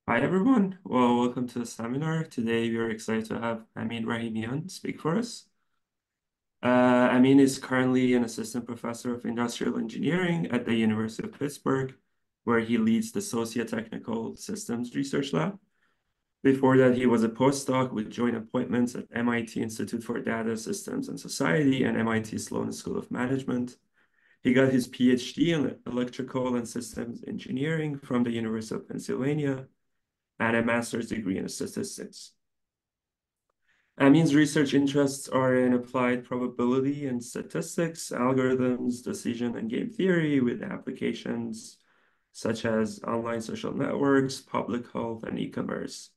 Hi everyone. Well, welcome to the seminar. Today we are excited to have Amin Rahimian speak for us. Amin is currently an assistant professor of industrial engineering at the University of Pittsburgh, where he leads the Socio-Technical Systems Research Lab. Before that, he was a postdoc with joint appointments at MIT Institute for Data Systems and Society and MIT Sloan School of Management. He got his PhD in electrical and systems engineering from the University of Pennsylvania and a master's degree in statistics. Amin's research interests are in applied probability and statistics, algorithms, decision and game theory with applications such as online social networks, public health, and e-commerce.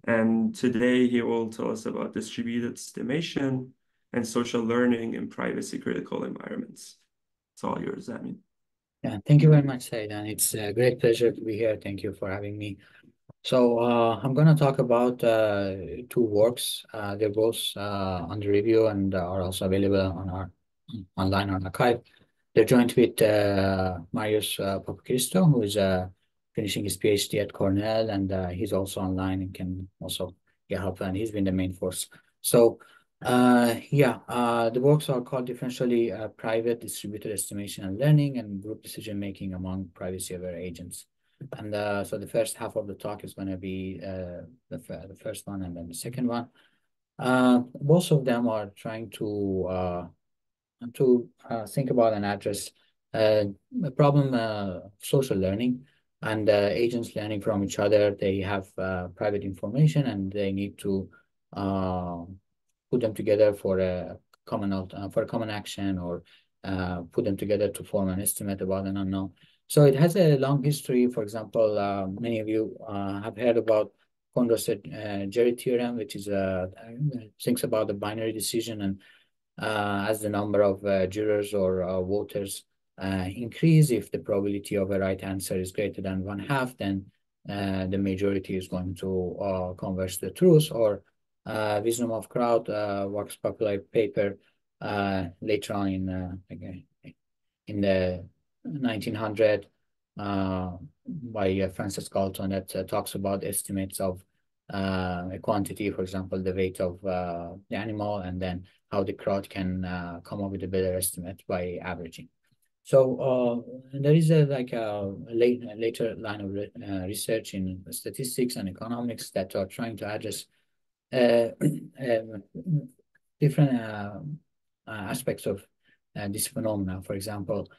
And today he will tell us about distributed estimation and social learning in privacy critical environments. It's all yours, Amin. Yeah, thank you very much, Said, and it's a great pleasure to be here. Thank you for having me. So I'm going to talk about two works. They're both under review and are also available on our online on archive. They're joined with Marius Papakisto, who is finishing his PhD at Cornell, and he's also online and can also get help, and he's been the main force. So the works are called differentially private distributed estimation and learning and group decision making among privacy-aware agents. And so the first half of the talk is going to be the first one and then the second one. Both of them are trying to think about and address the problem social learning and agents learning from each other. They have private information and they need to uh, put them together for a common action or put them together to form an estimate about an unknown. So it has a long history. For example, many of you have heard about Condorcet-Jerry theorem, which is thinks about the binary decision, and as the number of jurors or voters increase, if the probability of a right answer is greater than one half, then the majority is going to converge the truth. Or wisdom of crowd works popular paper later on in the 1900 by Francis Galton that talks about estimates of a quantity, for example, the weight of the animal, and then how the crowd can come up with a better estimate by averaging. So there is a later line of research in statistics and economics that are trying to address different aspects of this phenomena. For example,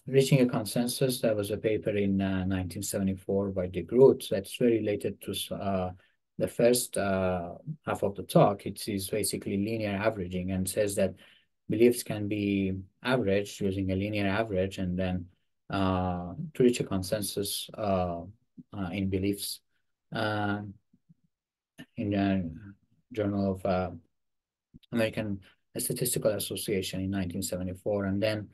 reaching a consensus. There was a paper in 1974 by de Groot that's very related to the first half of the talk. It is basically linear averaging and says that beliefs can be averaged using a linear average and then to reach a consensus in beliefs. In the Journal of American Statistical Association in 1974, and then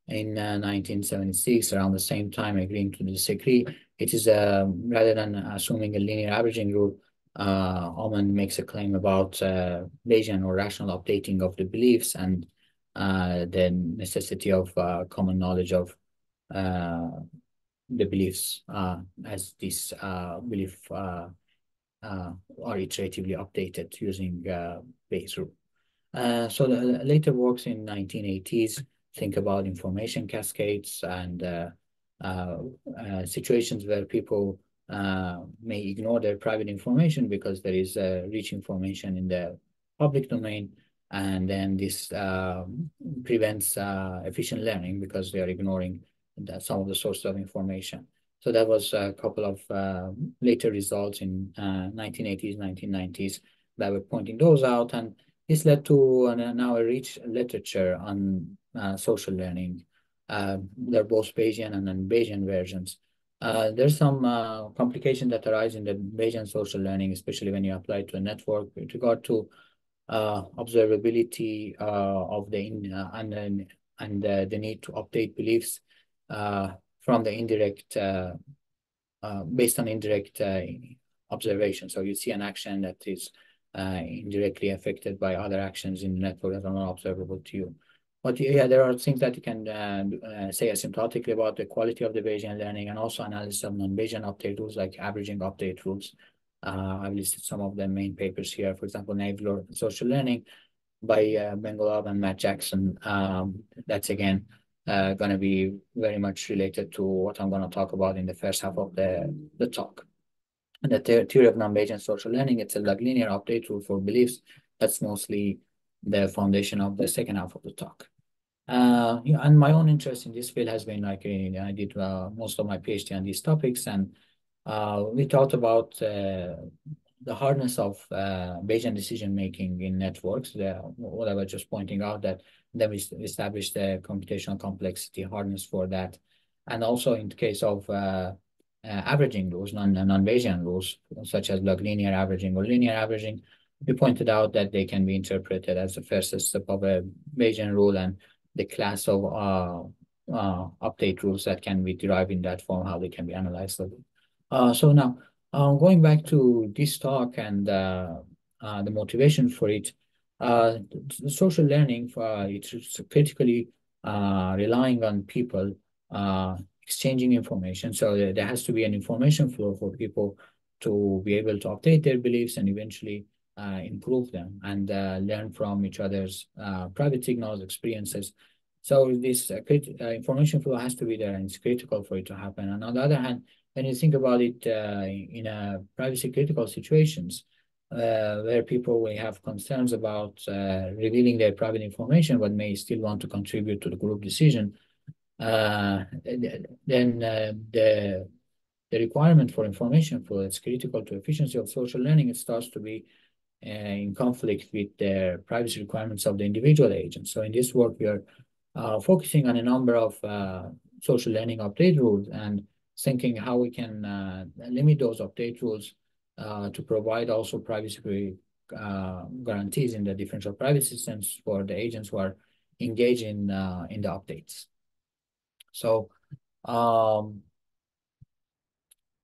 in 1976, around the same time, agreeing to disagree. It is rather than assuming a linear averaging rule, Ullman makes a claim about Bayesian or rational updating of the beliefs and the necessity of common knowledge of the beliefs as this belief are iteratively updated using Bayes rule. So the later works in 1980s think about information cascades and situations where people may ignore their private information because there is rich information in the public domain, and then this prevents efficient learning because they are ignoring some of the sources of information. So that was a couple of later results in 1980s, 1990s that were pointing those out, and this led to now a rich literature on social learning. They're both Bayesian and non-Bayesian versions. There's some complications that arise in the Bayesian social learning, especially when you apply it to a network with regard to observability of the need to update beliefs from the indirect based on indirect observation. So you see an action that is indirectly affected by other actions in the network that are not observable to you. But yeah, there are things that you can say asymptotically about the quality of the Bayesian learning, and also analysis of non-Bayesian update rules like averaging update rules. I've listed some of the main papers here. For example, Naval Social Learning by Bengalov and Matt Jackson. That's again going to be very much related to what I'm going to talk about in the first half of the talk. And the theory of non-Bayesian social learning, it's a like linear update rule for beliefs. That's mostly the foundation of the second half of the talk. Yeah, and my own interest in this field has been like I did most of my PhD on these topics, and we talked about the hardness of Bayesian decision making in networks. What I was just pointing out, that then we established the computational complexity hardness for that, and also in the case of averaging rules, non-Bayesian rules such as log linear averaging or linear averaging, we pointed out that they can be interpreted as the first step of a Bayesian rule, and the class of update rules that can be derived in that form, how they can be analyzed. So now, going back to this talk and the motivation for it, the social learning, it's critically relying on people exchanging information. So there has to be an information flow for people to be able to update their beliefs and eventually improve them and learn from each other's private signals, experiences. So this information flow has to be there, and it's critical for it to happen. And on the other hand, when you think about it in privacy critical situations, where people will have concerns about revealing their private information, but may still want to contribute to the group decision, then the requirement for information flow that's critical to efficiency of social learning, it starts to be in conflict with the privacy requirements of the individual agent. So in this work, we are focusing on a number of social learning update rules and thinking how we can limit those update rules to provide also privacy guarantees in the differential privacy systems for the agents who are engaged in the updates. So I'm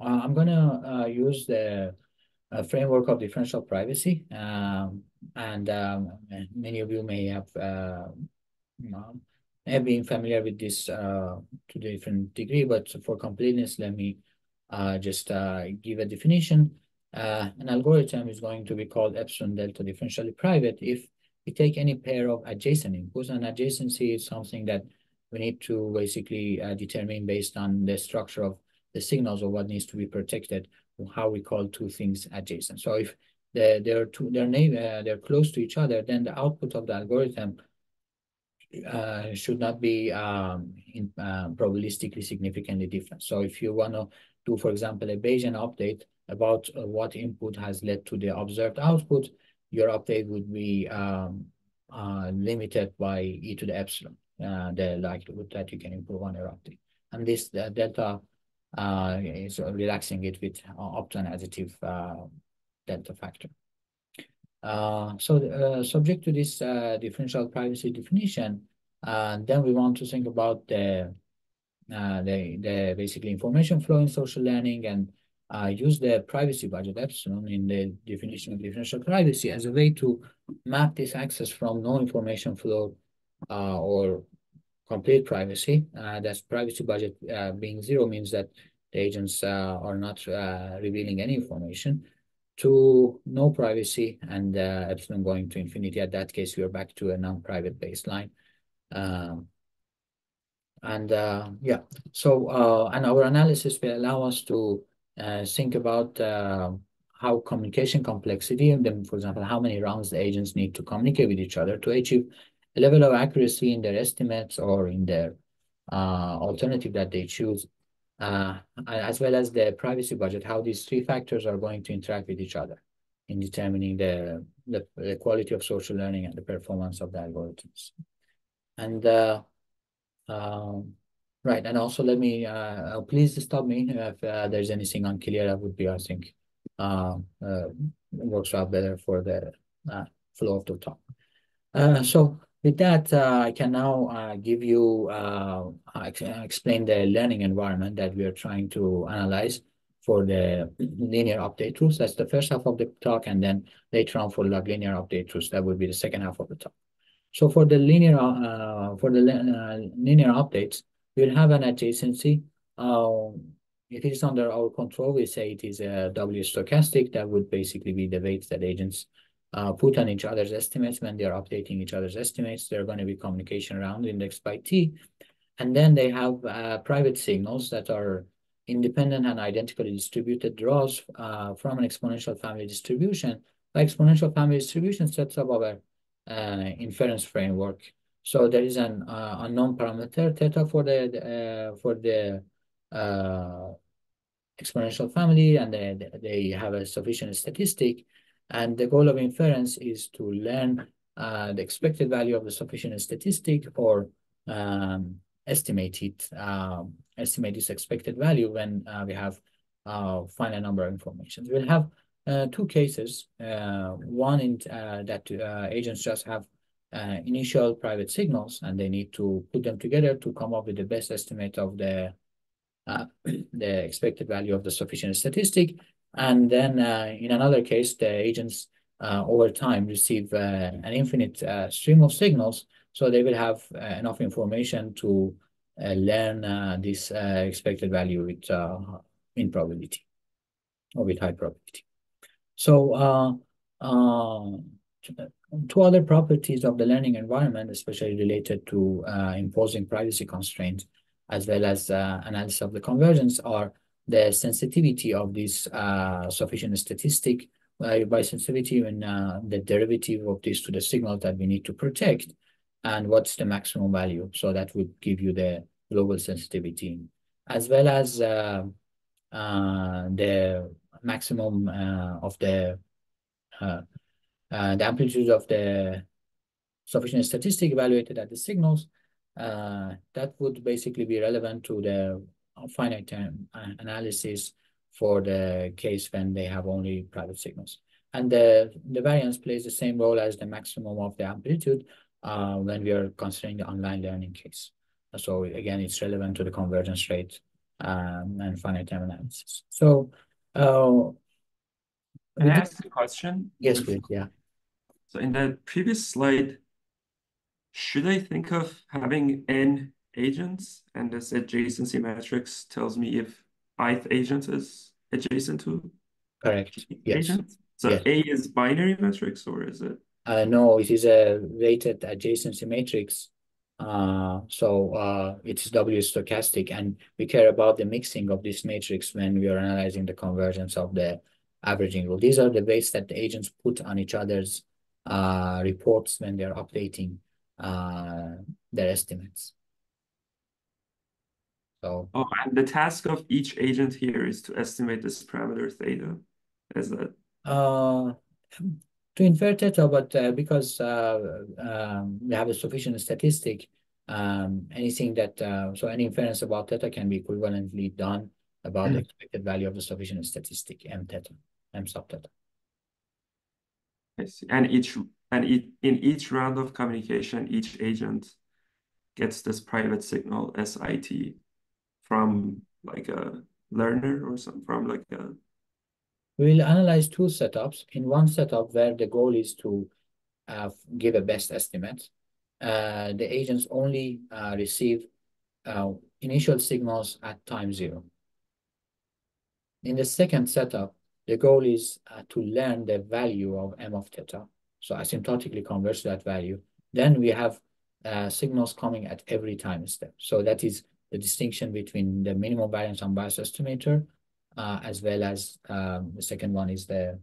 gonna use the framework of differential privacy, and many of you may have been familiar with this to a different degree, but for completeness, let me just give a definition. An algorithm is going to be called epsilon delta differentially private if we take any pair of adjacent inputs, and adjacency is something that we need to basically determine based on the structure of the signals or what needs to be protected, how we call two things adjacent. So if they're close to each other, then the output of the algorithm should not be probabilistically significantly different. So if you want to do, for example, a Bayesian update about what input has led to the observed output, your update would be limited by e to the epsilon, the likelihood that you can improve on your update. And this delta is relaxing it with up to an additive delta factor. Subject to this differential privacy definition, then we want to think about the basically information flow in social learning and use the privacy budget epsilon in the definition of differential privacy as a way to map this access from no information flow or complete privacy. That's privacy budget being zero means that the agents are not revealing any information, to no privacy and epsilon going to infinity. At that case, we are back to a non-private baseline. Yeah, so and our analysis will allow us to think about how communication complexity, and then, for example, how many rounds the agents need to communicate with each other to achieve a level of accuracy in their estimates or in their alternative that they choose, as well as the privacy budget, how these three factors are going to interact with each other in determining the quality of social learning and the performance of the algorithms. And right, and also let me please stop me if there's anything unclear. That would be, I think, works out better for the flow of the talk. So with that, I can now give you explain the learning environment that we are trying to analyze for the linear update rules. That's the first half of the talk, and then later on for log linear update rules, that would be the second half of the talk. So for the linear updates, we'll have an adjacency. If it is under our control, we say it is a W stochastic. That would basically be the weights that agents put on each other's estimates when they are updating each other's estimates. There are going to be communication around indexed by T. And then they have private signals that are independent and identically distributed draws from an exponential family distribution. The exponential family distribution sets up our inference framework. So there is an unknown parameter theta for the uh, exponential family, and they have a sufficient statistic. And the goal of inference is to learn the expected value of the sufficient statistic, or um, estimate this expected value when we have finite number of information. We'll have two cases. One in that agents just have initial private signals, and they need to put them together to come up with the best estimate of the expected value of the sufficient statistic. And then in another case, the agents over time receive an infinite stream of signals. So they will have enough information to learn this expected value with in probability, or with high probability. So two other properties of the learning environment, especially related to imposing privacy constraints, as well as analysis of the convergence, are the sensitivity of this sufficient statistic. By sensitivity, when the derivative of this to the signal that we need to protect, and what's the maximum value. So that would give you the global sensitivity, as well as the maximum of uh, the amplitude of the sufficient statistic evaluated at the signals. That would basically be relevant to the finite time analysis for the case when they have only private signals. And the variance plays the same role as the maximum of the amplitude when we are considering the online learning case. So again, it's relevant to the convergence rate and finite time analysis. So Can I with this, ask a question yes, before? please, yeah. So in the previous slide, should I think of having n agents, and this adjacency matrix tells me if ith agent is adjacent to Correct. jth Yes. agent? So Yes. A is binary matrix, or is it? No, it is a weighted adjacency matrix. It is W stochastic, and we care about the mixing of this matrix when we are analyzing the convergence of the averaging rule. These are the weights that the agents put on each other's reports when they're updating uh, their estimates. So Oh, and the task of each agent here is to estimate this parameter theta. Is that uh, to infer theta, but because we have a sufficient statistic, anything that so any inference about theta can be equivalently done about the expected value of the sufficient statistic m theta, m sub theta. I see. In each round of communication, each agent gets this private signal SIT from like a learner or some from like a We will analyze two setups. In one setup where the goal is to give a best estimate, the agents only receive initial signals at time zero. In the second setup, the goal is to learn the value of m of theta. So asymptotically converge that value. Then we have signals coming at every time step. So that is the distinction between the minimum variance unbiased estimator, as well as the second one is the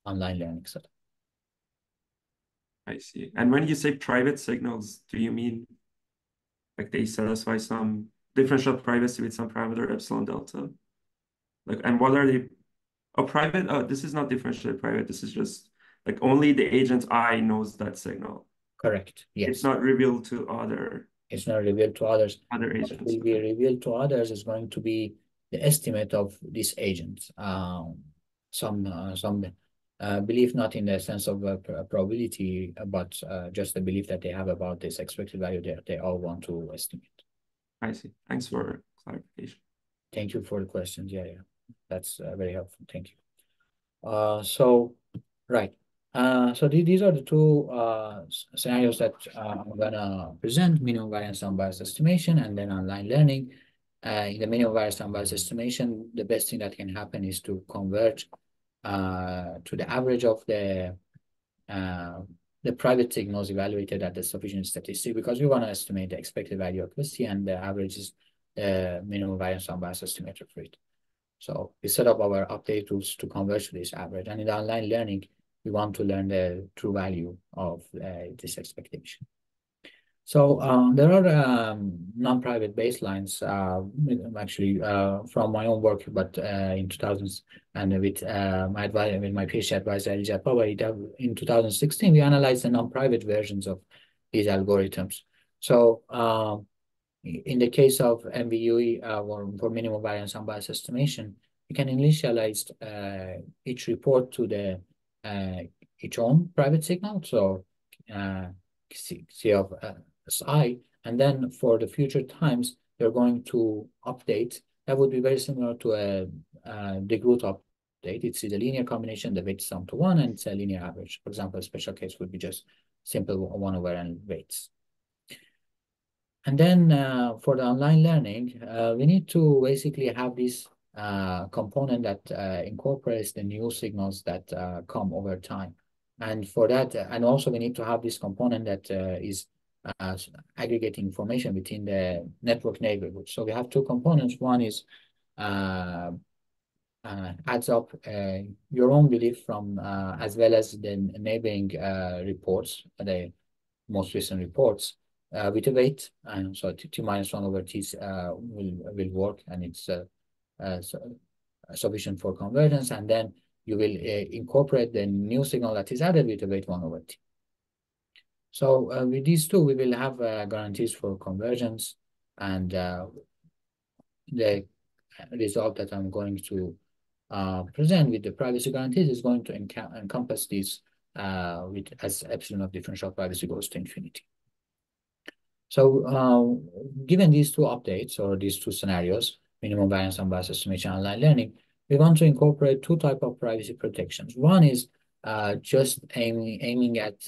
online learning setup. I see. And when you say private signals, do you mean like they satisfy some differential privacy with some parameter epsilon delta? Like, and what are they? A private? Oh, this is not differentially private. This is just like only the agent I knows that signal. Correct. It's Yes. not revealed to other It's not revealed to others. What agents. will be revealed to others is going to be the estimate of this agent. Some belief, not in the sense of probability, but just the belief that they have about this expected value that they all want to estimate. I see. Thanks for clarification. Thank you for the questions. Yeah, yeah. That's very helpful. Thank you. So, right. So these are the two scenarios that I'm gonna present: minimum variance unbiased estimation and then online learning. In the minimum variance unbiased estimation, the best thing that can happen is to converge to the average of uh, the private signals evaluated at the sufficient statistic, because we want to estimate the expected value accuracy, and the average is the minimum variance unbiased estimator for it. So we set up our update tools to converge to this average. And in the online learning, we want to learn the true value of this expectation. So there are non-private baselines, actually from my own work, but in 2000s, and with my advisor, with my PhD advisor Ali Jaffa, in 2016 we analyzed the non-private versions of these algorithms. So in the case of MVUE, or for minimum variance unbiased estimation, you can initialize each report to the its own private signal. So uh, C of SI, and then for the future times, you're going to update. That would be very similar to a big root update. It's the linear combination, the weights sum to one, and it's a linear average. For example, a special case would be just simple one over n weights. And then for the online learning, we need to basically have this component that incorporates the new signals that come over time. And for that, and also we need to have this component that is uh, aggregating information within the network neighborhood. So we have two components. One is uh, adds up your own belief from as well as the neighboring reports, the most recent reports with a weight, and so t minus 1 over t will work, and it's so, sufficient for convergence, and then you will incorporate the new signal that is added with a weight 1 over t. So with these two, we will have guarantees for convergence, and the result that I'm going to present with the privacy guarantees is going to encompass these with as epsilon of differential privacy goes to infinity. So given these two updates or these two scenarios, minimum variance unbiased estimation, online learning, we want to incorporate two types of privacy protections. One is just aiming at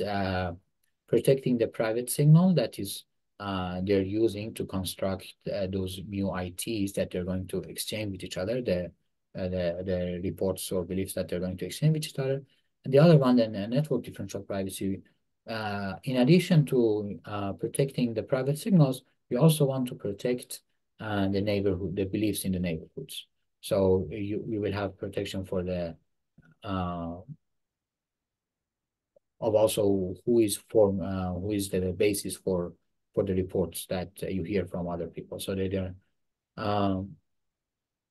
protecting the private signal that is they're using to construct those new ITs that they're going to exchange with each other, the reports or beliefs that they're going to exchange with each other. And the other one, then network differential privacy. In addition to protecting the private signals, we also want to protect the neighborhood, the beliefs in the neighborhoods. So you will have protection for the of also who is the basis for the reports that you hear from other people. So they're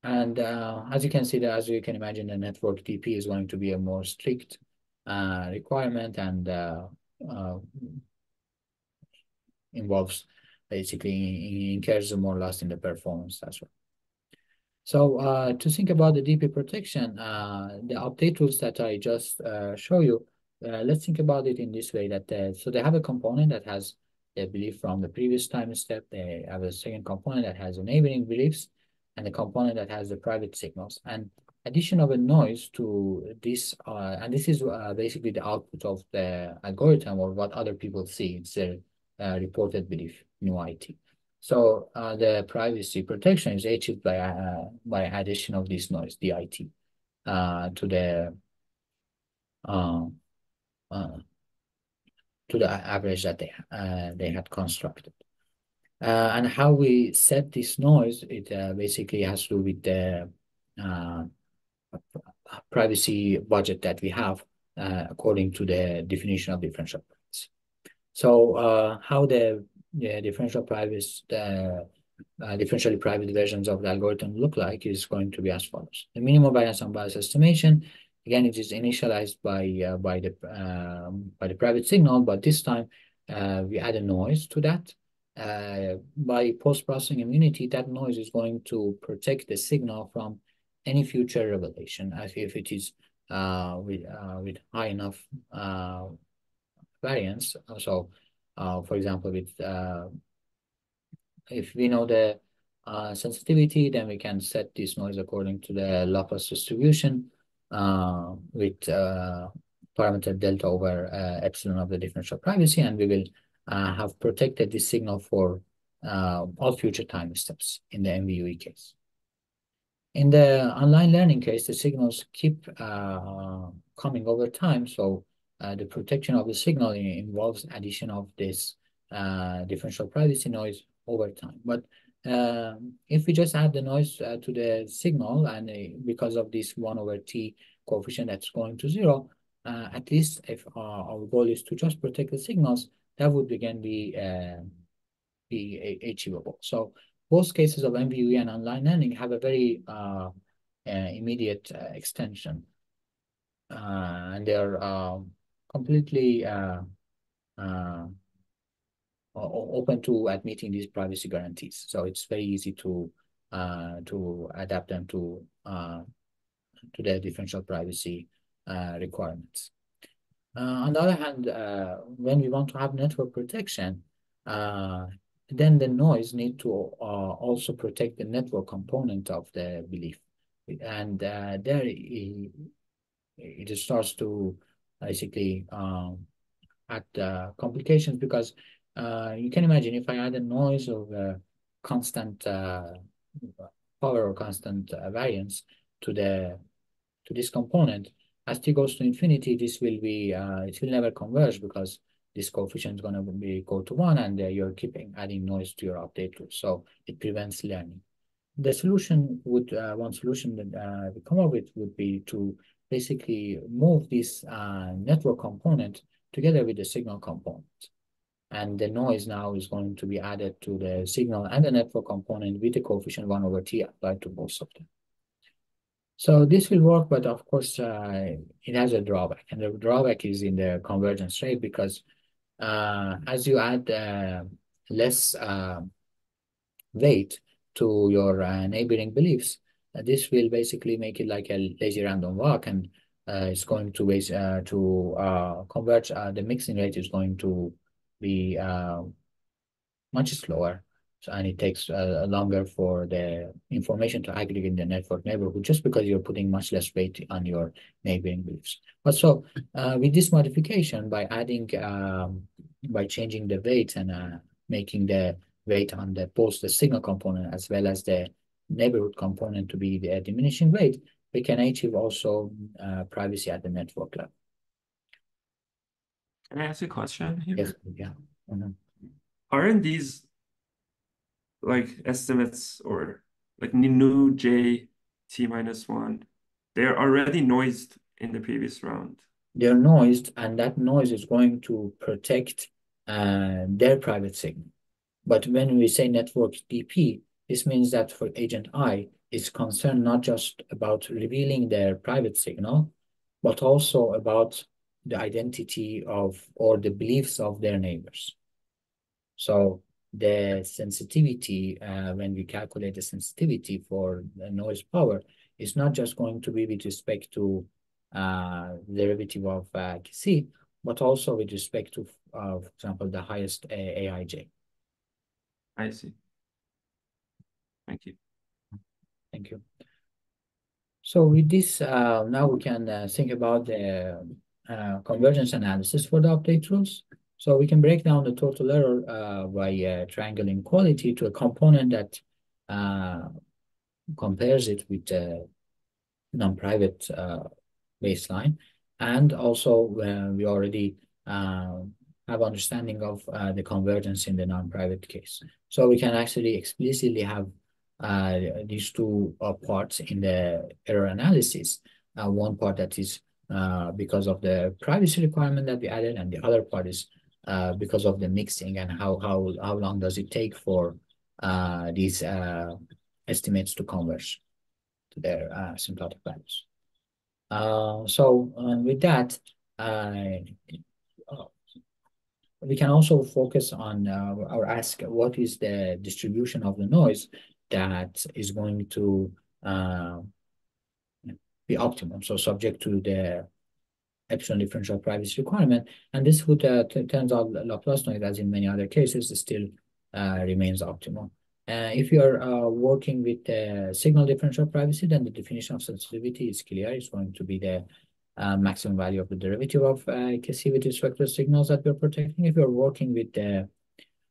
and as you can see, as you can imagine, the network DP is going to be a more strict requirement, and involves basically incurs more loss in the performance as well. So to think about the DP protection, the update tools that I just show you, let's think about it in this way, that so they have a component that has the belief from the previous time step. They have a second component that has enabling beliefs, and a component that has the private signals. And addition of a noise to this, and this is basically the output of the algorithm or what other people see. It's a reported belief, new IT. So the privacy protection is achieved by addition of this noise, DIT, to uh, uh, the average that they had constructed. And how we set this noise, it basically has to do with the privacy budget that we have according to the definition of differential privacy. So how the differential privacy, differentially private versions of the algorithm look like is going to be as follows. The minimum variance unbiased estimation, again, it is initialized by the private signal, but this time we add a noise to that. By post-processing immunity, that noise is going to protect the signal from any future revelation, as if it is with high enough variance. So, for example, with if we know the sensitivity, then we can set this noise according to the Laplace distribution with parameter delta over epsilon of the differential privacy, and we will have protected this signal for all future time steps in the MVUE case. In the online learning case, the signals keep coming over time, so the protection of the signal involves addition of this differential privacy noise over time. But if we just add the noise to the signal, and because of this 1 over t coefficient that's going to 0, at least if our goal is to just protect the signals, that would again be achievable. So both cases of MVUE and online learning have a very immediate extension, and they're completely open to admitting these privacy guarantees. So it's very easy to adapt them to the differential privacy requirements. On the other hand, when we want to have network protection, then the noise need to also protect the network component of the belief. And there it starts to basically add complications, because you can imagine if I add a noise of constant power or constant variance to this component, as t goes to infinity, this will be it will never converge, because this coefficient is going to be go to 1, and you're keeping adding noise to your update loop. So it prevents learning. The solution would one solution that we come up with would be to basically move this network component together with the signal component. And the noise now is going to be added to the signal and the network component with the coefficient 1 over t applied to both of them. So this will work, but of course, it has a drawback. And the drawback is in the convergence rate, because as you add less weight to your neighboring beliefs, this will basically make it like a lazy random walk, and it's going to converge. The mixing rate is going to be much slower, and it takes longer for the information to aggregate in the network neighborhood, just because you're putting much less weight on your neighboring beliefs. But so with this modification, by adding, by changing the weights and making the weight on both the signal component as well as the neighborhood component to be the diminishing weight, we can achieve also privacy at the network level. Can I ask you a question here? Yes, yeah. Mm-hmm. Aren't these like estimates or like new j t minus 1, they're already noised in the previous round? They're noised, and that noise is going to protect their private signal. But when we say network DP, this means that for agent I, it's concerned not just about revealing their private signal, but also about the identity of or the beliefs of their neighbors. So the sensitivity, when we calculate the sensitivity for the noise power, is not just going to be with respect to derivative of C, but also with respect to, for example, the highest AIJ. I see. Thank you. Thank you. So with this, now we can think about the convergence analysis for the update rules. So we can break down the total error by triangle inequality to a component that compares it with the non-private baseline. And also we already have understanding of the convergence in the non-private case. So we can actually explicitly have these two parts in the error analysis. One part that is because of the privacy requirement that we added, and the other part is because of the mixing and how long does it take for these estimates to converge to their asymptotic values. So with that, we can also focus on or ask what is the distribution of the noise that is going to be optimum, so subject to the epsilon differential privacy requirement. And this would turns out Laplace noise, as in many other cases, still remains optimal. If you are working with the signal differential privacy, then the definition of sensitivity is clear. It's going to be the maximum value of the derivative of KC with respect to signals that we're protecting. If you're working with the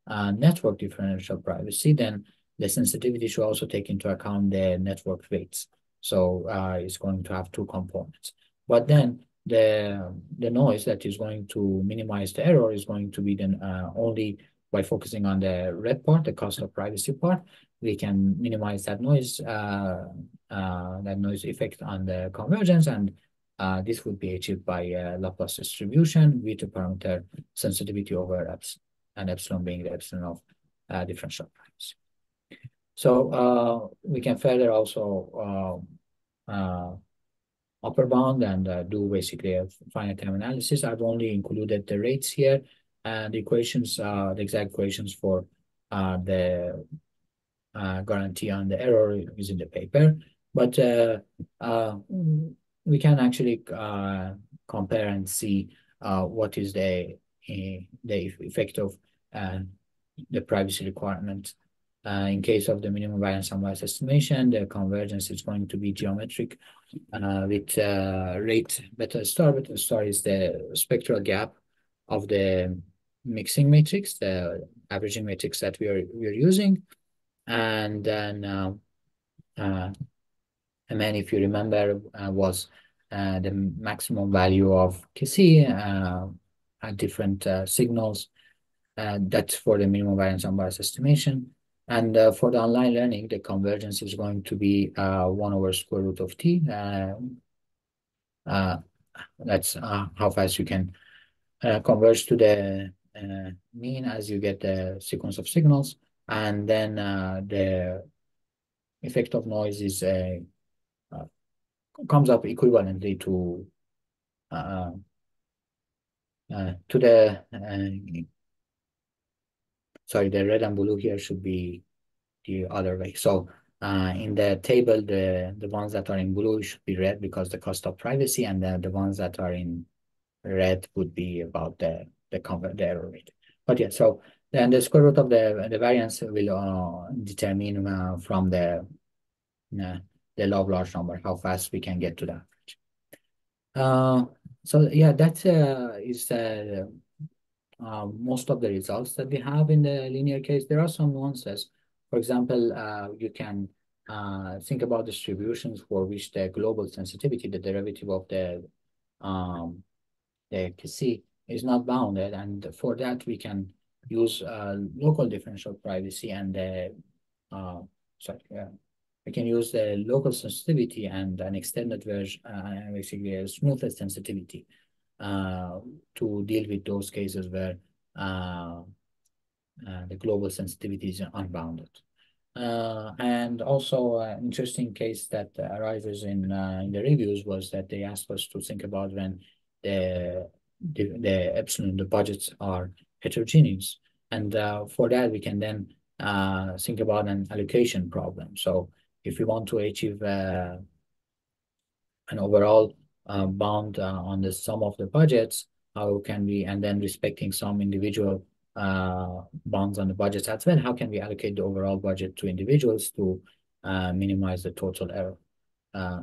network differential privacy, then the sensitivity should also take into account the network weights. So it's going to have two components. But then the noise that is going to minimize the error is going to be then only by focusing on the red part, the cost of privacy part, we can minimize that noise effect on the convergence, and this would be achieved by Laplace distribution with the parameter sensitivity over epsilon, and epsilon being the epsilon of differential primes. So we can further also upper bound and do basically a finite time analysis. I've only included the rates here and the equations, the exact equations for the guarantee on the error is in the paper. But we can actually compare and see what is the effect of the privacy requirement. In case of the minimum variance unbiased estimation, the convergence is going to be geometric with rate beta star. Beta star is the spectral gap of the mixing matrix, the averaging matrix that we're using. And then if you remember, was the maximum value of KC at different signals. That's for the minimum variance unbiased estimation. And for the online learning, the convergence is going to be 1 over square root of t. That's how fast you can converge to the mean as you get the sequence of signals. And then the effect of noise is comes up equivalently to the sorry, the red and blue here should be the other way. So in the table, the ones that are in blue should be red because the cost of privacy, and the ones that are in red would be about the error rate. But yeah, so then the square root of the variance will determine from the law of large number how fast we can get to that. So yeah, that is most of the results that we have in the linear case. There are some nuances. For example, you can think about distributions for which the global sensitivity, the derivative of the KC, is not bounded, and for that we can use local differential privacy and we can use the local sensitivity and an extended version, basically a smoother sensitivity to deal with those cases where the global sensitivity is unbounded. And also an interesting case that arises in the reviews was that they asked us to think about when the epsilon, the budgets are heterogeneous. And for that, we can then think about an allocation problem. So if we want to achieve an overall bound on the sum of the budgets, how can we, and then respecting some individual bounds on the budgets as well, how can we allocate the overall budget to individuals to minimize the total error?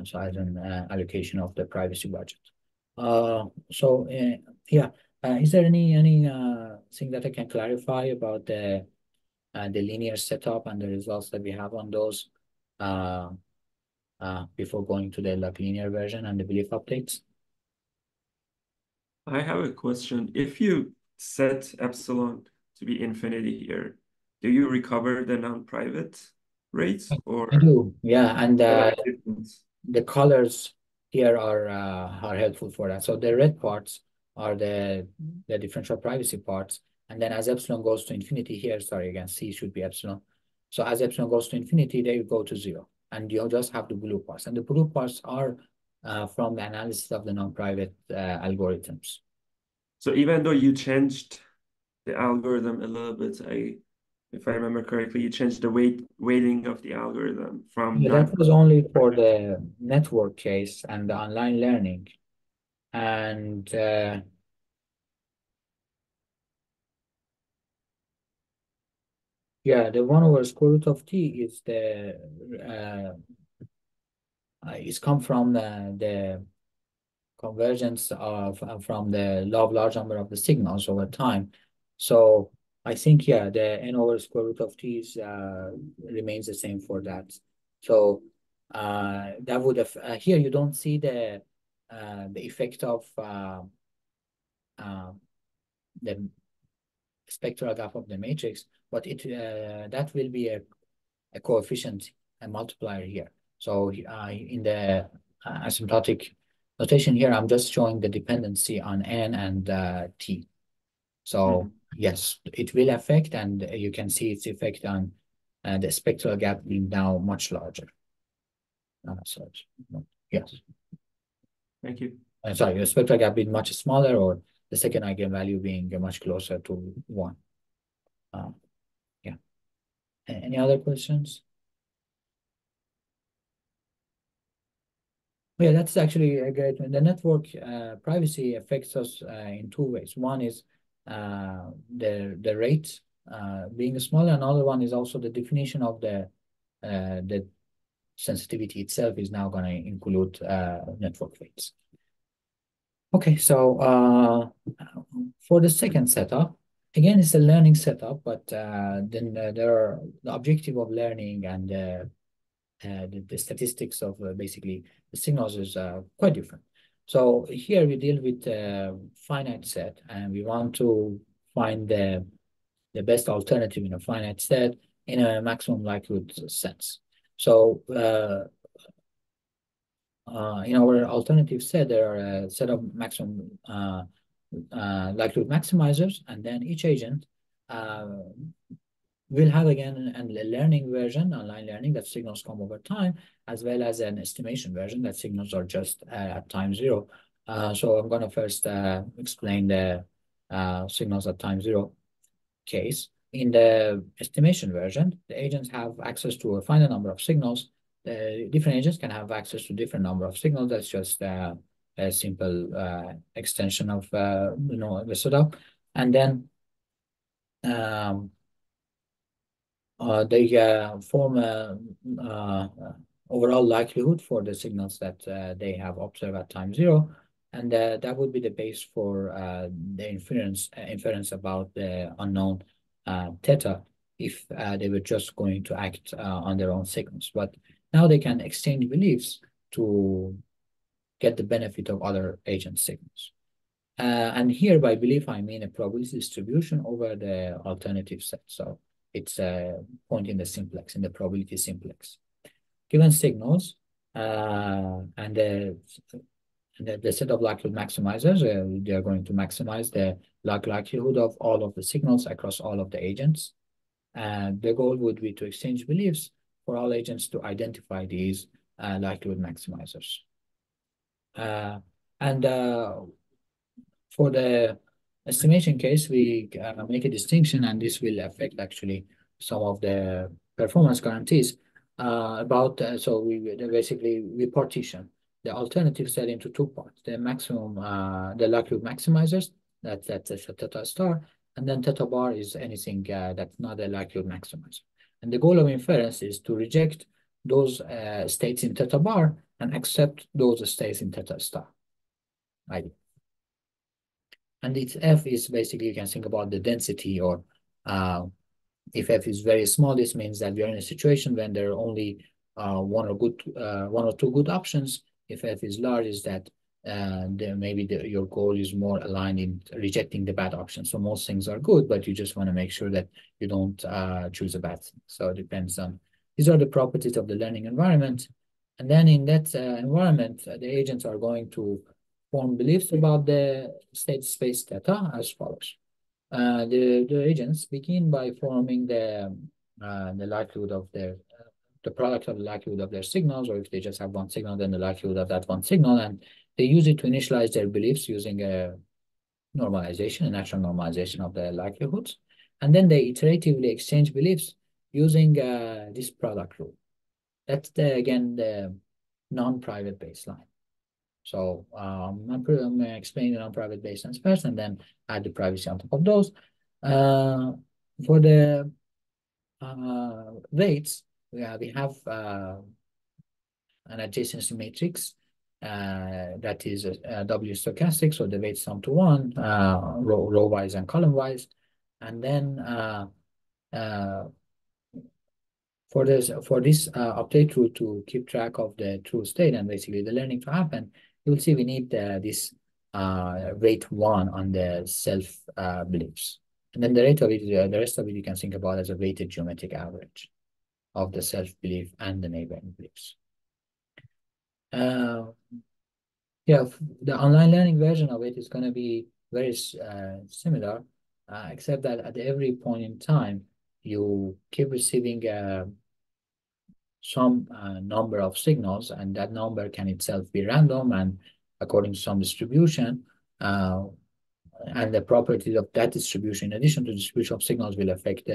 So as an allocation of the privacy budget. Yeah, is there any thing that I can clarify about the linear setup and the results that we have on those before going to the linear version and the belief updates? I have a question. If you set epsilon to be infinity here, do you recover the non-private rates, I or do, yeah, and difference? the colors here are helpful for that. So the red parts are the differential privacy parts, and then as epsilon goes to infinity here, sorry, again, C should be epsilon. So as epsilon goes to infinity, they go to 0, and you'll just have the blue parts. And the blue parts are from the analysis of the non-private algorithms. So even though you changed the algorithm a little bit, if I remember correctly, you changed the weighting of the algorithm from Yeah, that was only for the network case and the online learning. And yeah, the 1 over square root of t is is come from the convergence of from the law of large number of the signals over time. So I think, yeah, the n over square root of t is, remains the same for that. So that would have, here you don't see the effect of uh, the spectral gap of the matrix, but that will be a coefficient, a multiplier here. So in the asymptotic notation here, I'm just showing the dependency on n and t. So Mhm. yes, it will affect, and you can see its effect on the spectral gap being now much larger. So yes, Thank you. sorry, the spectral gap being much smaller, or the second eigenvalue being much closer to 1. Uh, yeah. Any other questions? Yeah, that's actually a great one. The network privacy affects us in two ways. One is the rate being smaller. Another one is also the definition of the sensitivity itself is now going to include network rates. Okay, so for the second setup, again, it's a learning setup, but then there are the objective of learning and the statistics of basically the signals is quite different. So here we deal with a finite set, and we want to find the best alternative in a finite set in a maximum likelihood sense. So in our alternative set, there are a set of maximum likelihood maximizers, and then each agent uh, we'll have again a learning version, online learning, that signals come over time, as well as an estimation version that signals are just at time 0. So I'm going to first explain the signals at time 0 case. In the estimation version, the agents have access to a finite number of signals. Different agents can have access to different number of signals. That's just a simple extension of the setup. And then um, they form a overall likelihood for the signals that they have observed at time 0, and that would be the base for the inference about the unknown theta if they were just going to act on their own signals. But now they can exchange beliefs to get the benefit of other agent signals. And here by belief, I mean a probability distribution over the alternative set. So it's a point in the simplex, in the probability simplex. Given signals and the set of likelihood maximizers, they are going to maximize the likelihood of all of the signals across all of the agents. And the goal would be to exchange beliefs for all agents to identify these likelihood maximizers. And for the estimation case, we make a distinction, and this will affect actually some of the performance guarantees so we basically we partition the alternative set into two parts: the maximum, the likelihood maximizers, that's a theta star, and then theta bar is anything that's not a likelihood maximizer. And the goal of inference is to reject those states in theta bar and accept those states in theta star. Right? And its F is basically, you can think about the density, or if F is very small, this means that we are in a situation when there are only one or two good options. If F is large, is that then maybe your goal is more aligned in rejecting the bad option. So most things are good, but you just want to make sure that you don't choose a bad thing. So it depends on, these are the properties of the learning environment. And then in that environment, the agents are going to form beliefs about the state space theta as follows. The agents begin by forming the likelihood of the product of the likelihood of their signals, or if they just have one signal, then the likelihood of that one signal, and they use it to initialize their beliefs using a normalization, a natural normalization of the likelihoods, and then they iteratively exchange beliefs using this product rule. That's again the non-private baseline. So I'm going to explain the non-private baselines first, and then add the privacy on top of those. For the weights, we have an adjacency matrix that is W stochastic, so the weights sum to one, row wise and column wise, and then uh, for this update rule to keep track of the true state and basically the learning to happen, you will see we need this rate one on the self beliefs, and then the rate of it, the rest of it, you can think about as a weighted geometric average of the self belief and the neighboring beliefs. Uh, yeah, the online learning version of it is going to be very similar, except that at every point in time, you keep receiving some number of signals, and that number can itself be random and according to some distribution. And the properties of that distribution, in addition to the distribution of signals, will affect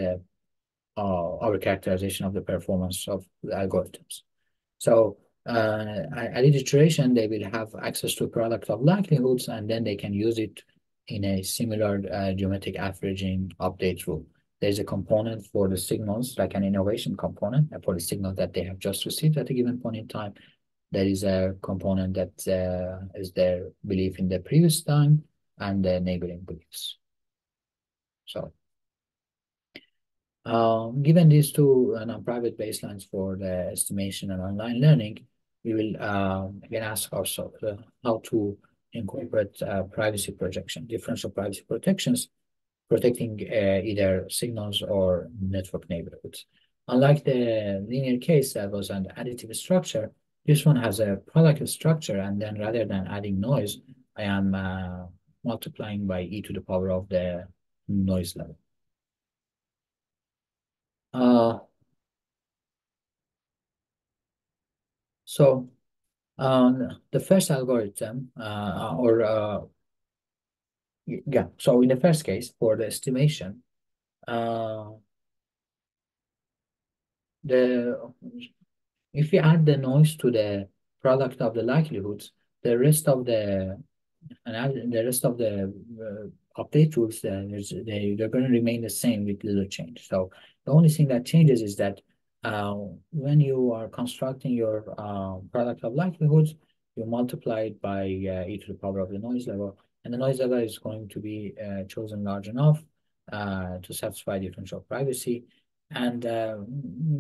our characterization of the performance of the algorithms. So at each iteration, they will have access to a product of likelihoods, and then they can use it in a similar geometric averaging update rule. There's a component for the signals, like an innovation component for the signal that they have just received at a given point in time. There is a component that is their belief in the previous time and the neighboring beliefs. So given these two non-private baselines for the estimation and online learning, we will again ask ourselves how to incorporate privacy protection, differential privacy protections, protecting either signals or network neighborhoods. Unlike the linear case that was an additive structure, this one has a product structure, and then rather than adding noise, I am multiplying by e to the power of the noise level. So the first algorithm, yeah, so in the first case for the estimation, uh, the if we add the noise to the product of the likelihoods, the rest of the update rules, they're going to remain the same with little change. So the only thing that changes is that when you are constructing your product of likelihoods, you multiply it by e to the power of the noise level, and the noise level is going to be chosen large enough to satisfy differential privacy, and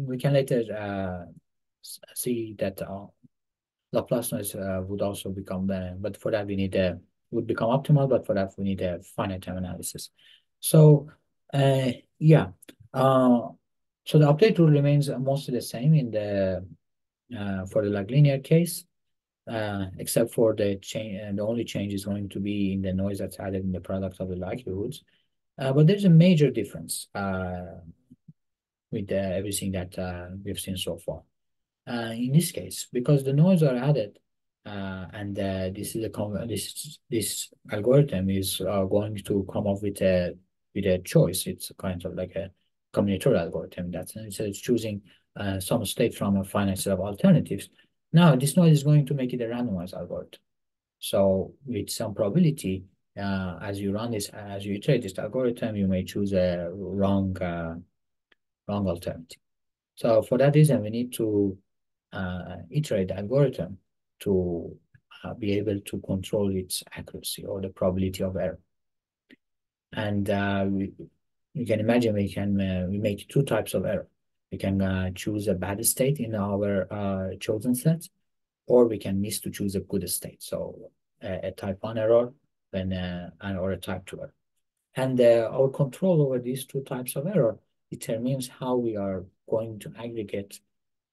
we can later see that Laplace noise would also become but for that we need would become optimal, but for that we need a finite time analysis. So yeah, so the update rule remains mostly the same in the for the like linear case, except for the change. The only change is going to be in the noise that's added in the product of the likelihoods. But there's a major difference with everything that we've seen so far. In this case, because the nodes are added, and this is this algorithm is going to come up with a choice. It's kind of like a combinatorial algorithm. That's instead of choosing some state from a finite set of alternatives. Now this node is going to make it a randomized algorithm. So with some probability, as you run this, as you iterate this algorithm, you may choose a wrong alternative. So for that reason, we need to iterate the algorithm to be able to control its accuracy or the probability of error. And you can imagine we make two types of error. We can choose a bad state in our chosen set, or we can miss to choose a good state. So a type 1 error or a type 2 error. And our control over these two types of error determines how we are going to aggregate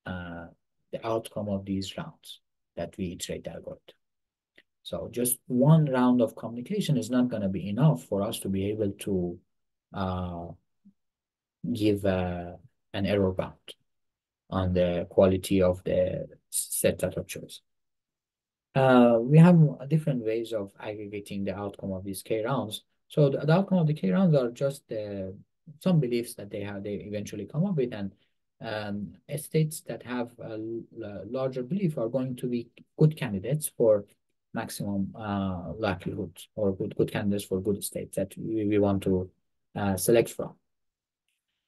the outcome of these rounds that we iterate the algorithm. So just one round of communication is not going to be enough for us to be able to give an error bound on the quality of the set that of choice. We have different ways of aggregating the outcome of these K rounds. So the outcome of the K rounds are just some beliefs that they eventually come up with, and states that have a larger belief are going to be good candidates for maximum likelihood, or good candidates for good states that we want to select from.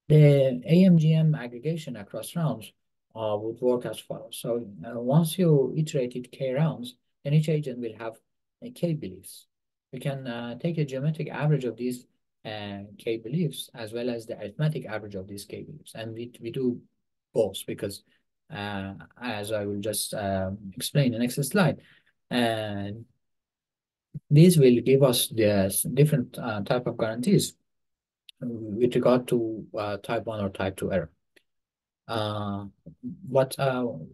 The AMGM aggregation across rounds would work as follows. So once you iterated K rounds, then each agent will have k beliefs. We can take a geometric average of these k beliefs as well as the arithmetic average of these k beliefs, and we do both because as I will just explain in the next slide, and these will give us the different type of guarantees with regard to type 1 or type 2 error. But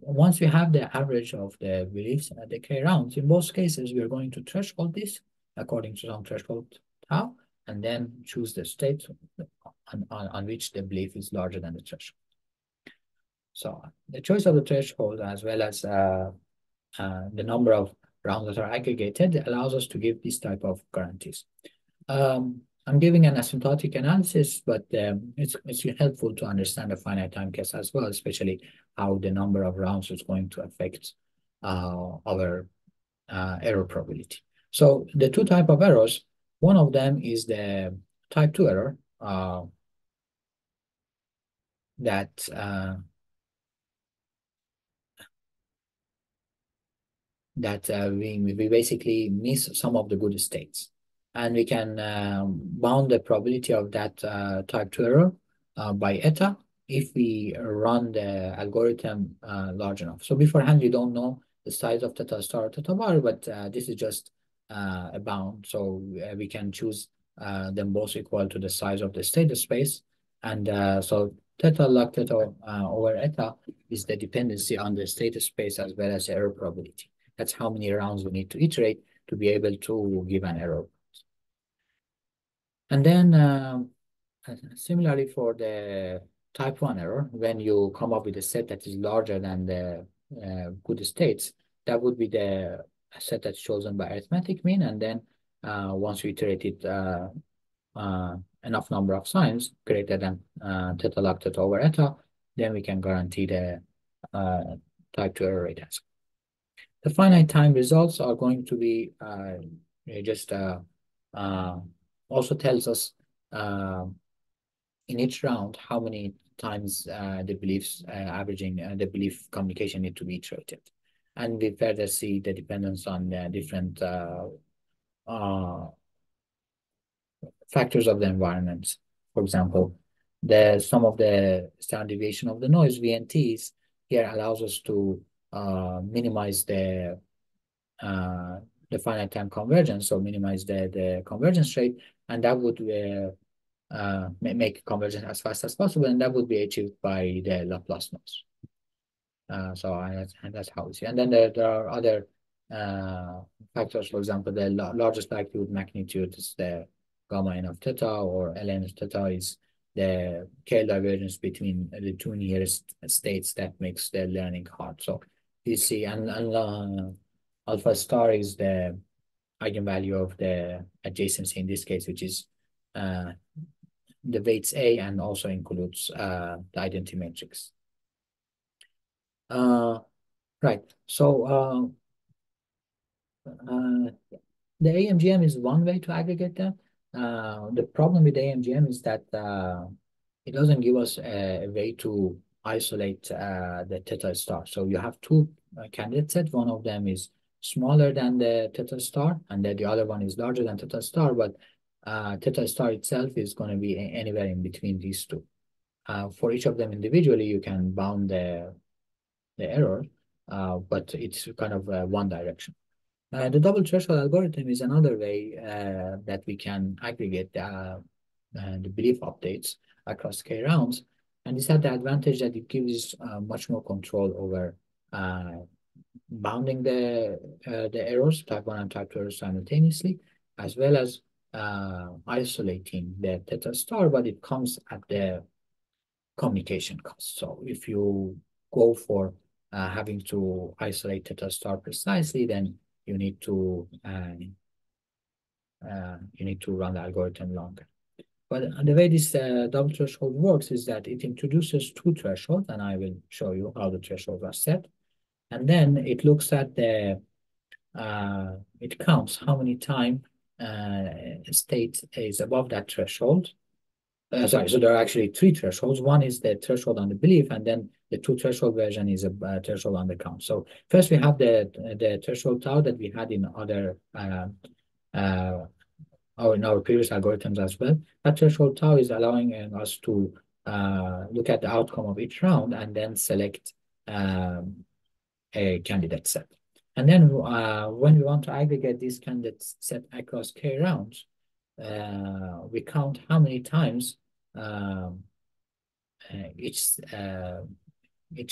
once we have the average of the beliefs at the k rounds, in both cases, we are going to threshold this according to some threshold tau, and then choose the state on which the belief is larger than the threshold. So the choice of the threshold as well as the number of rounds that are aggregated allows us to give this type of guarantees. I'm giving an asymptotic analysis, but it's helpful to understand the finite time case as well, especially how the number of rounds is going to affect our error probability. So the two type of errors, one of them is the type 2 error that we basically miss some of the good states. And we can bound the probability of that type 2 error by eta if we run the algorithm large enough. So beforehand, you don't know the size of theta star or theta bar, but this is just a bound. So we can choose them both equal to the size of the state space. And so theta log theta over eta is the dependency on the state space as well as error probability. That's how many rounds we need to iterate to be able to give an error. And then similarly for the type 1 error, when you come up with a set that is larger than the good states, that would be the set that's chosen by arithmetic mean. And then once we iterate it enough number of signs greater than theta log theta over eta, then we can guarantee the type 2 error rate answer. The finite time results are going to be just also tells us in each round how many times the beliefs averaging the belief communication need to be iterated. And we further see the dependence on the different factors of the environment. For example, the sum of the standard deviation of the noise, VNTs, here allows us to minimize the finite time convergence, so minimize the convergence rate, and that would make convergence as fast as possible, and that would be achieved by the Laplace noise. And that's how we see. And then there are other factors. For example, the largest likelihood magnitude is the gamma n of theta, or ln of theta is the k divergence between the two nearest states that makes the learning hard. So you see, and alpha star is the eigenvalue of the adjacency in this case, which is the weights A and also includes the identity matrix. Right. So the AMGM is one way to aggregate them. The problem with AMGM is that it doesn't give us a way to isolate the theta star. So you have two candidate sets. One of them is smaller than the theta star, and then the other one is larger than theta star, but theta star itself is going to be anywhere in between these two. For each of them individually, you can bound the error, but it's kind of one direction. The double threshold algorithm is another way that we can aggregate the belief updates across k rounds. And this has the advantage that it gives much more control over bounding the errors, type 1 and type 2 errors simultaneously, as well as isolating the theta star, but it comes at the communication cost. So if you go for having to isolate theta star precisely, then you need to run the algorithm longer. But the way this double threshold works is that it introduces two thresholds, and I will show you how the thresholds are set. And then it looks at the it counts how many times state is above that threshold. Sorry, so there are actually three thresholds. One is the threshold on the belief, and then the two threshold version is a threshold undercount. So first we have the threshold tau that we had in other or in our previous algorithms as well. That threshold tau is allowing us to look at the outcome of each round and then select a candidate set. And then when we want to aggregate this candidate set across k rounds, we count how many times each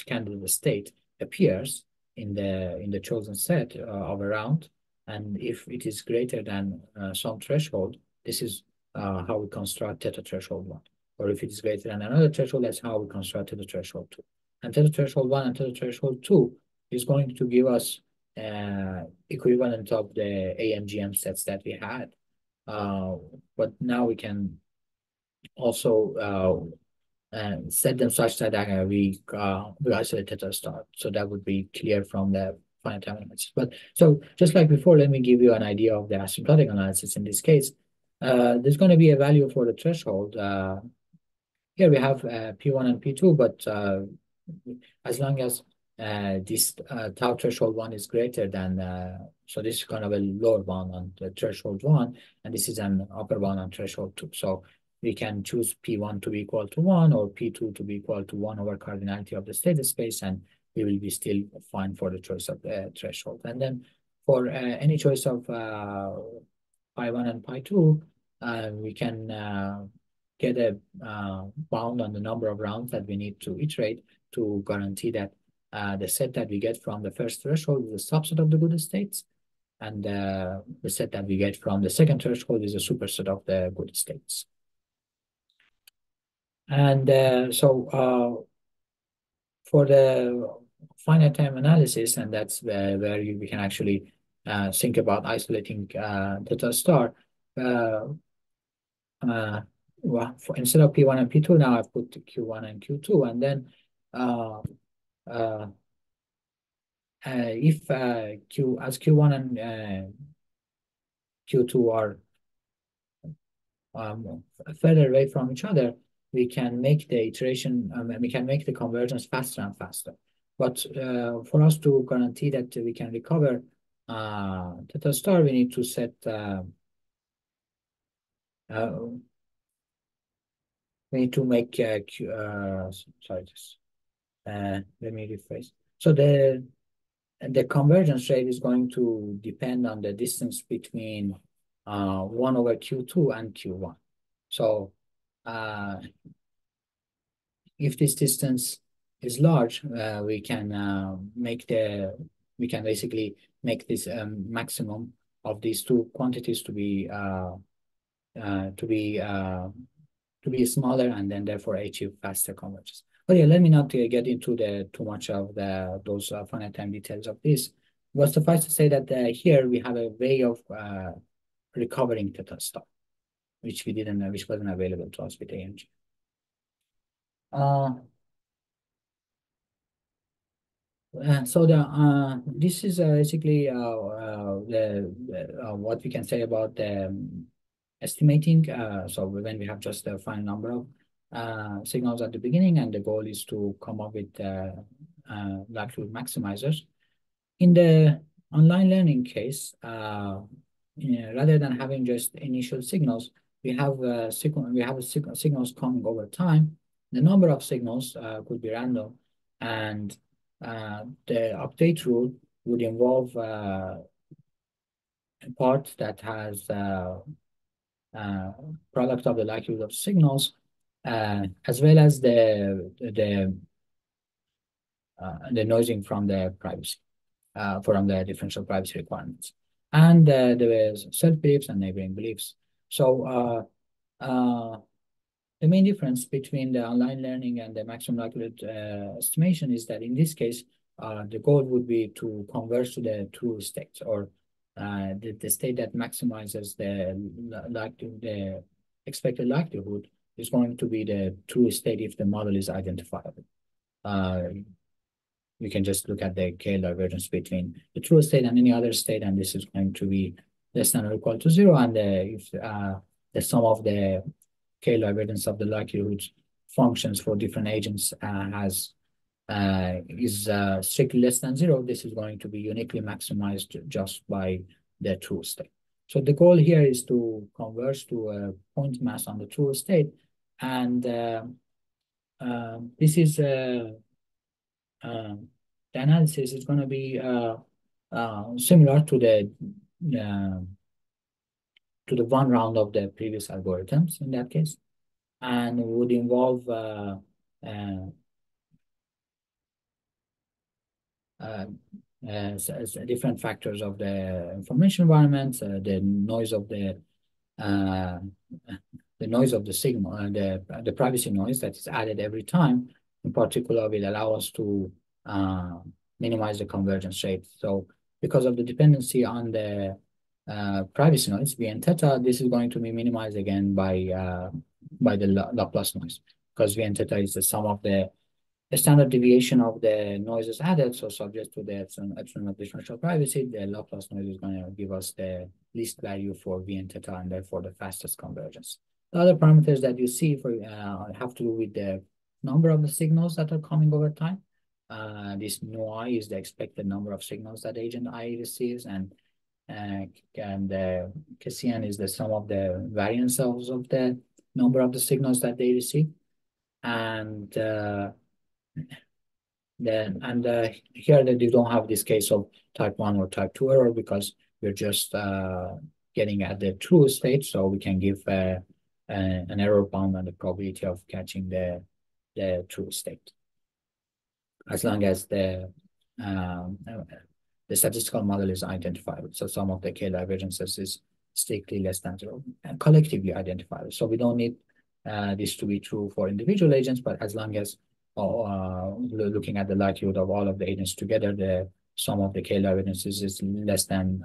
candidate state appears in the chosen set of a round, and if it is greater than some threshold, this is how we construct theta threshold 1. Or if it is greater than another threshold, that's how we construct theta threshold 2. And theta threshold 1 and theta threshold 2 is going to give us equivalent of the AMGM sets that we had. But now we can also set them such that we isolate theta star. So that would be clear from the finite time analysis. But so just like before, let me give you an idea of the asymptotic analysis in this case. There's going to be a value for the threshold. Here we have P1 and P2, but as long as this tau threshold 1 is greater than, so this is kind of a lower bound on the threshold 1, and this is an upper bound on threshold 2. So we can choose P1 to be equal to 1 or P2 to be equal to 1 over cardinality of the state space, and we will be still fine for the choice of the threshold. And then for any choice of pi1 and pi2, we can get a bound on the number of rounds that we need to iterate to guarantee that the set that we get from the first threshold is a subset of the good states, and the set that we get from the second threshold is a superset of the good states. And so for the finite time analysis, and that's where we can actually think about isolating theta star. Well, instead of P1 and P2, now I've put Q1 and Q2, and then if Q1 and Q2 are further away from each other, we can make the iteration, we can make the convergence faster and faster. But for us to guarantee that we can recover theta star, we need to set we need to make sorry, just let me rephrase. So the convergence rate is going to depend on the distance between 1 over Q2 and Q1. So if this distance is large, we can basically make this maximum of these two quantities to be smaller, and then therefore achieve faster convergence. But yeah, let me not get into too much of those finite time details of this. But suffice to say that here we have a way of recovering theta star, which wasn't available to us with AMG. So this is basically what we can say about estimating. So when we have just a finite number of signals at the beginning, and the goal is to come up with likelihood maximizers. In the online learning case, rather than having just initial signals, we have signals coming over time. The number of signals could be random, and the update rule would involve a part that has product of the likelihood of signals, as well as the noising from the privacy, from the differential privacy requirements, and the self-beliefs and neighboring beliefs. So the main difference between the online learning and the maximum likelihood estimation is that in this case, the goal would be to converge to the true state, or the state that maximizes the expected likelihood is going to be the true state if the model is identifiable. We can just look at the K divergence between the true state and any other state, and this is going to be less than or equal to 0. And if the sum of the K divergence of the likelihood functions for different agents has is strictly less than zero, this is going to be uniquely maximized just by the true state. So the goal here is to converge to a point mass on the true state, and this is the analysis is going to be similar uh, to the one round of the previous algorithms in that case, and would involve uh, uh, different factors of the information environment, uh, the noise of the signal, the privacy noise that is added every time, in particular, will allow us to uh, minimize the convergence rate. So because of the dependency on the privacy noise, V and theta, this is going to be minimized again by the Laplace noise, because V and theta is the sum of the standard deviation of the noise is added, so subject to the epsilon of differential privacy, the Laplace noise is going to give us the least value for V and theta, and therefore the fastest convergence. The other parameters that you see for have to do with the number of the signals that are coming over time. This nu I is the expected number of signals that agent I receives, and Kessian is the sum of the variance of the number of the signals that they receive, and here that you don't have this case of type 1 or type 2 error, because we're just getting at the true state, so we can give an error bound on the probability of catching the true state, as long as um, the statistical model is identifiable. So some of the k divergences is strictly less than zero and collectively identifiable. So we don't need this to be true for individual agents, but as long as looking at the likelihood of all of the agents together, the sum of the k divergences is less than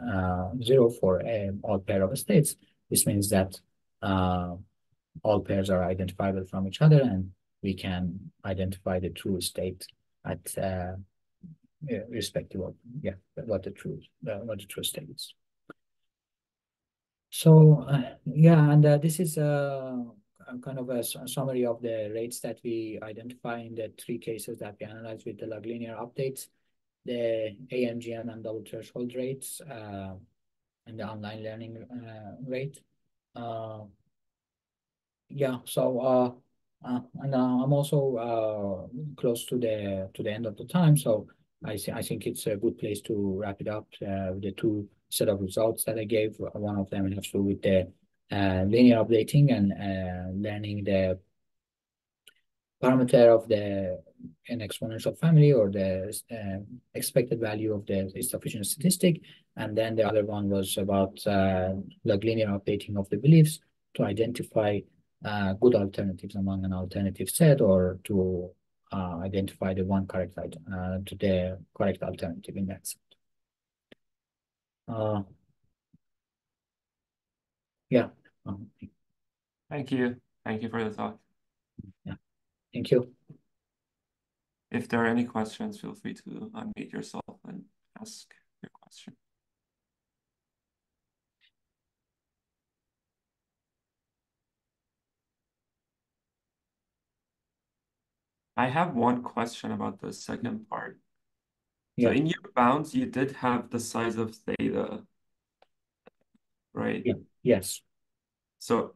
zero for all pair of states. This means that all pairs are identifiable from each other, and we can identify the true state at respective of what the true state is. So and this is kind of a summary of the rates that we identify in the three cases that we analyze with the log linear updates: the AMGN and double threshold rates, and the online learning rate. And I'm also close to the end of the time, so I think it's a good place to wrap it up with the two set of results that I gave. One of them has to do with the linear updating and learning the parameter of an exponential family, or the expected value of the sufficient statistic. And then the other one was about log linear updating of the beliefs to identify good alternatives among an alternative set, or to identify the one correct to the correct alternative in that set. Yeah. Thank you. Thank you for the talk. Yeah. Thank you. If there are any questions, feel free to unmute yourself and ask your question. I have one question about the second part. So Yeah. in your bounds, you did have the size of theta, right? Yeah. Yes. So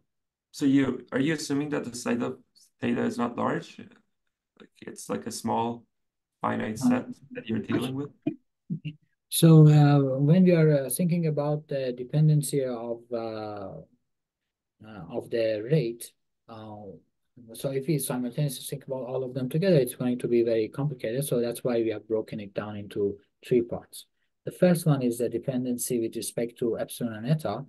are you assuming that the size of theta is not large? Like it's like a small finite set that you're dealing with? So when we are thinking about the dependency of the rate, so if we simultaneously think about all of them together, it's going to be very complicated. So that's why we have broken it down into three parts. The first one is the dependency with respect to epsilon and eta,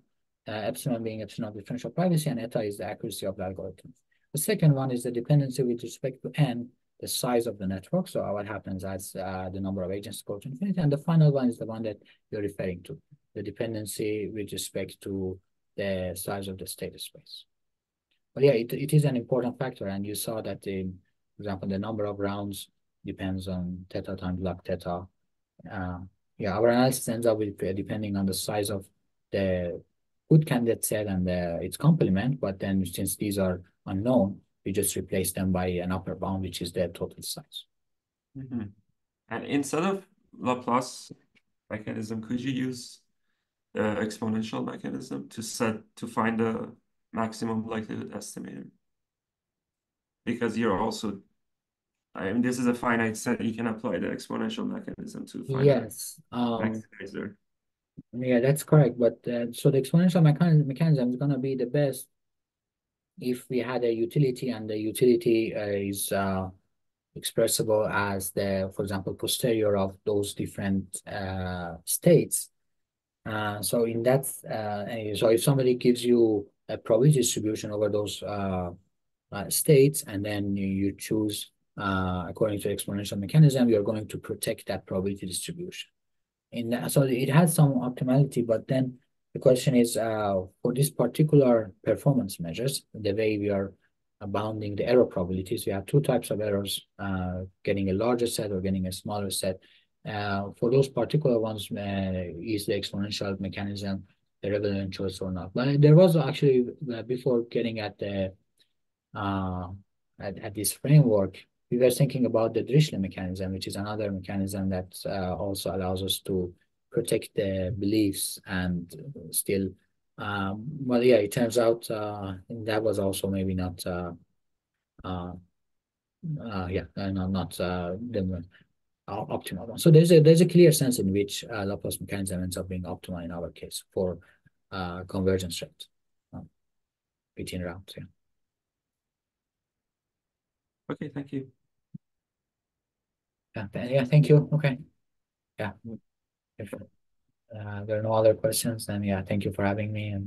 epsilon being epsilon of differential privacy, and eta is the accuracy of the algorithm. The second one is the dependency with respect to n, the size of the network. So what happens as the number of agents go to infinity. And the final one is the one that you're referring to, the dependency with respect to the size of the state space. But yeah, it is an important factor. And you saw that, for example, the number of rounds depends on theta times log theta. Our analysis ends up with depending on the size of the good candidate set and its complement. But then since these are unknown, we just replace them by an upper bound, which is their total size. Mhm. And instead of Laplace mechanism, could you use the exponential mechanism to find the maximum likelihood estimator? Because you're also, I mean, this is a finite set. You can apply the exponential mechanism to find a Yes. maximizer. Yeah, that's correct. But so the exponential mechanism is going to be the best if we had a utility, and the utility is expressible as the, for example, posterior of those different states. So in that, so if somebody gives you a probability distribution over those states, and then you choose according to exponential mechanism, you're going to protect that probability distribution. So it has some optimality, but then the question is for this particular performance measures, the way we are bounding the error probabilities, we have two types of errors, getting a larger set or getting a smaller set. For those particular ones, is the exponential mechanism the relevant choice or not? But there was actually, before getting uh, at this framework, we were thinking about the Dirichlet mechanism, which is another mechanism that also allows us to protect the beliefs and still. Well, yeah, it turns out that was also maybe not, uh, yeah, not the optimal one. So there's a clear sense in which Laplace mechanism ends up being optimal in our case for convergence rate uh, between rounds. Yeah. Okay, thank you. Yeah. Thank you. Okay. Yeah. If there are no other questions, then yeah, thank you for having me. And